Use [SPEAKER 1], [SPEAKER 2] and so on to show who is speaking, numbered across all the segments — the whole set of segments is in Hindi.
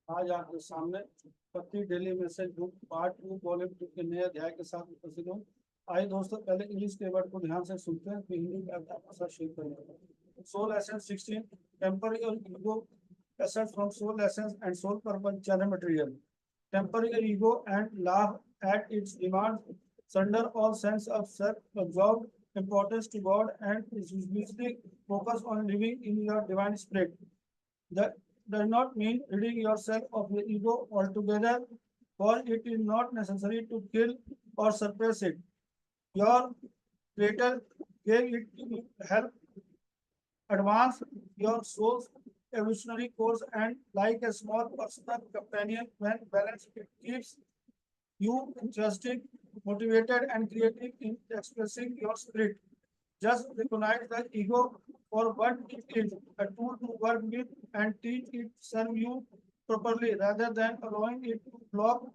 [SPEAKER 1] आज आपके सामने पत्ती daily message book part 2 volume 2 के नए अध्याय के साथ उपस्थित हूँ। आइए दोस्तों, पहले इंग्लिश के वर्ड को ध्यान से सुनते हैं, फिर हिंदी का अर्थ आपके साथ शेयर करेंगे। सोल एसेंस 16, टेम्पररी और ego aside from soul essence and soul purpose channel material. Temporary ego and laugh at its demands, surrender all sense of self-absorbed importance to God, and is usually focus on living in your divine spirit. That does not mean ridding yourself of your ego altogether, for it is not necessary to kill or suppress it. Your Creator gave it to help advance your soul's evolutionary course, and like a small personal companion when balanced, it keeps you interested, motivated, and creative in expressing your spirit. Just recognize the ego for what it is, a tool to work with, and teach it serve you properly rather than allowing it to block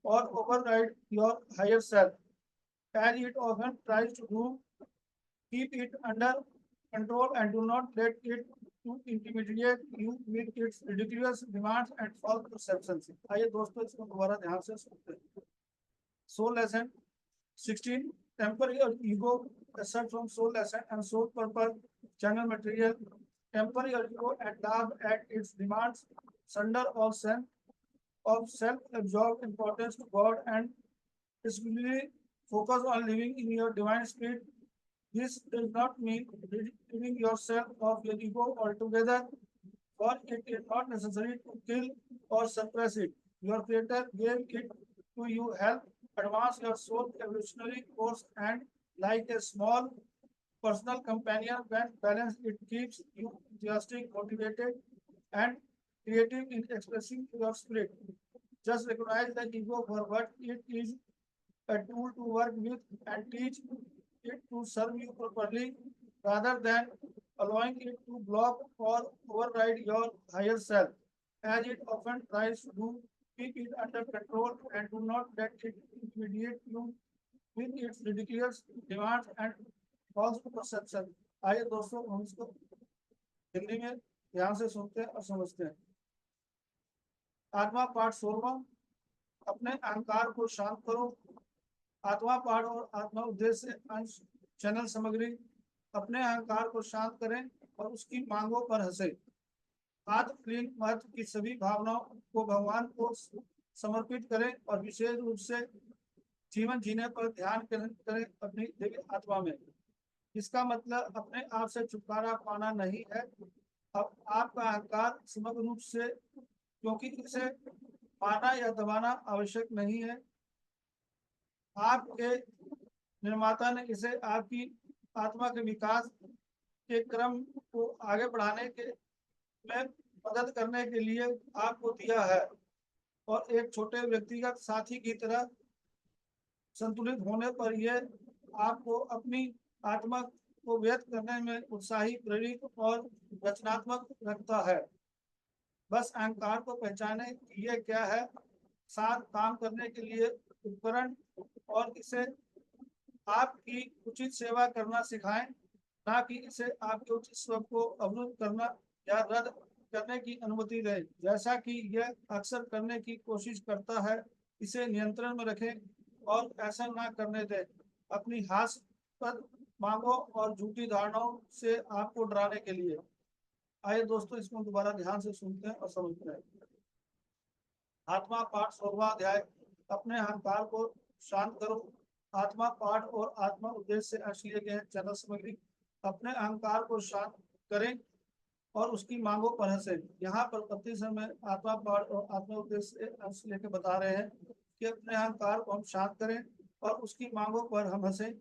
[SPEAKER 1] or override your higher self, as it often tries to do. Keep it under control and do not let it to intimidate you with its ridiculous demands and false perceptions. आइए दोस्तों, इसको दोबारा ध्यान से सुनते हैं। Soul lesson 16, temporary or ego aside from soul lesson and soul purpose channel material. Temporary or ego and laugh at its demands, surrender all sense of self-absorbed importance to God, and exclusively focus on living in your divine spirit. This does not mean ridding yourself of your ego altogether, for it is not necessary to kill or suppress it. Your Creator gave it to you help advance your soul evolutionary course, and like a small personal companion when balanced, it keeps you enthusiastic, motivated, and creative in expressing your spirit. Just recognize the ego for what it is, a tool to work with, and teach it to serve you properly rather than allowing it to block or override your higher self, as it often tries to do. Keep it under control and do not let it intimidate you with its ridiculous demands and false perception. आइए दोस्तों, हम इसको हिंदी में ध्यान से सुनते हैं और समझते हैं। आत्मा पाठ 16, अपने अहंकार को शांत करो। आत्मा पाठ और आत्मा उद्देश्य अंश चैनल सामग्री। अपने अहंकार को शांत करें और उसकी मांगों पर हंसे। आत्मलीन महत्व की सभी भावनाओं को भगवान को समर्पित करें और विशेष रूप से जीवन जीने पर ध्यान केंद्रित करें अपनी दिव्य आत्मा में। इसका मतलब अपने आप से छुटकारा पाना नहीं है। अब आपका अहंकार समग्र रूप से, क्योंकि इसे मारना या दबाना आवश्यक नहीं है। आपके निर्माता ने इसे आपकी आत्मा के विकास के क्रम को आगे बढ़ाने के में मदद करने के लिए आपको दिया है, और एक छोटे व्यक्तिगत साथी की तरह संतुलित होने पर यह आपको अपनी आत्मा को व्यक्त करने में उत्साही, प्रेरित और रचनात्मक रखता है। बस अहंकार को पहचाने कि यह क्या है, साथ काम करने के लिए उपकरण, और इसे आपकी उचित सेवा करना सिखाएं, ना कि इसे आपके उचित स्व को अवरुद्ध करना या रद्द करने की अनुमति दें, जैसा कि यह अक्सर करने की कोशिश करता है। इसे नियंत्रण में रखें और ऐसा ना करने दें अपनी हास्यास्पद मांगों और झूठी धारणाओं से आपको डराने के लिए। आइए दोस्तों, इसको दोबारा ध्यान से सुनते हैं और समझते हैं। आत्मा पाठ 16वां अध्याय, अपने अहंकार को शांत करो। आत्मा पाठ और आत्मा उद्देश्य से अंश लिए गए चैनल सामग्री। अपने अहंकार को शांत करें और उसकी मांगों पर हंसे। यहाँ पर पति समय आत्मा पाठ और आत्मा उद्देश्य से अंश लेकर बता रहे हैं कि अपने अहंकार को हम शांत करें और उसकी मांगों पर हम हंसे।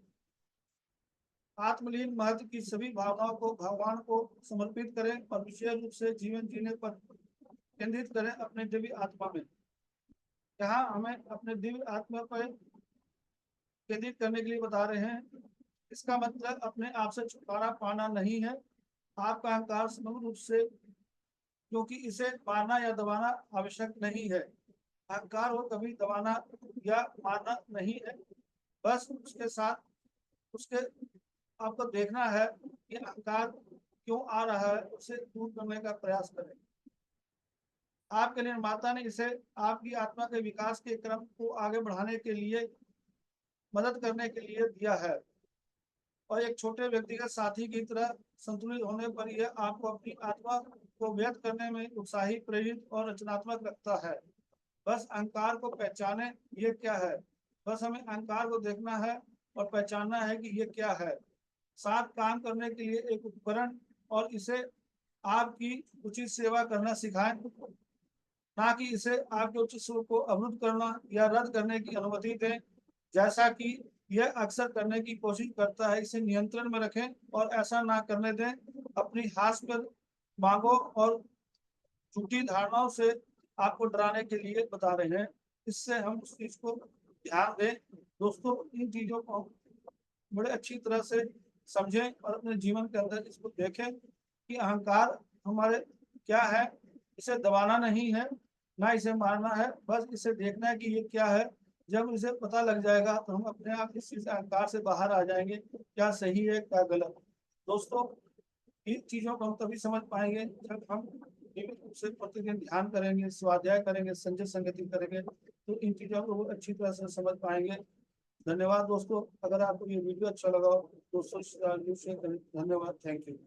[SPEAKER 1] आत्मलीन महत्व की सभी भावनाओं को भगवान को समर्पित करें और विशेष रूप से जीवन जीने पर केंद्रित करें अपने दिव्य आत्मा में। यहाँ हमें अपने दिव्य आत्मा पर केंद्रित करने के लिए बता रहे हैं। इसका मतलब अपने आप से छुटकारा पाना नहीं है। आपका अहंकार समग्र रूप से, क्योंकि इसे मारना या दबाना आवश्यक नहीं है। अहंकार को कभी दबाना या मारना नहीं है, बस उसके साथ उसके आपको देखना है कि अहंकार क्यों आ रहा है, उसे दूर करने का प्रयास करें। आपके निर्माता ने इसे आपकी आत्मा के विकास के क्रम को आगे बढ़ाने के लिए, मदद करने के लिए दिया है, और एक छोटे व्यक्तिगत साथी की तरह संतुलित होने पर यह आपको अपनी आत्मा को व्यक्त करने में उत्साही, प्रेरित और रचनात्मक रखता है। बस अहंकार को पहचाने, ये क्या है। बस हमें अहंकार को देखना है और पहचानना है कि ये क्या है। साथ काम करने के लिए एक उपकरण, और इसे आपकी उचित सेवा करना सिखाएं, ना कि इसे आपके उचित सुख को अवरुद्ध करना या रद्द करने की अनुमति दें, जैसा कि यह अक्सर करने की कोशिश करता है। इसे नियंत्रण में रखें और ऐसा ना करने दें। अपनी हास्यास्पद मांगों और झूठी धारणाओं से आपको डराने के लिए बता रहे हैं। इससे हम उस चीज को ध्यान दें। दोस्तों, इन चीजों को बड़े अच्छी तरह से समझें और अपने जीवन के अंदर इसको देखें कि अहंकार हमारे क्या है। इसे दबाना नहीं है, ना इसे मारना है, बस इसे देखना है कि ये क्या है। जब इसे पता लग जाएगा तो हम अपने आप इस चीज अहंकार से बाहर आ जाएंगे, क्या सही है क्या गलत। दोस्तों, इन चीजों को हम तभी समझ पाएंगे जब हम नियमित रूप से प्रतिदिन ध्यान करेंगे, स्वाध्याय करेंगे, संजय संगति करेंगे, तो इन चीजों को अच्छी तरह से समझ पाएंगे। धन्यवाद दोस्तों। अगर आपको ये वीडियो अच्छा लगा हो दोस्तों शेयर करें। धन्यवाद, थैंक यू।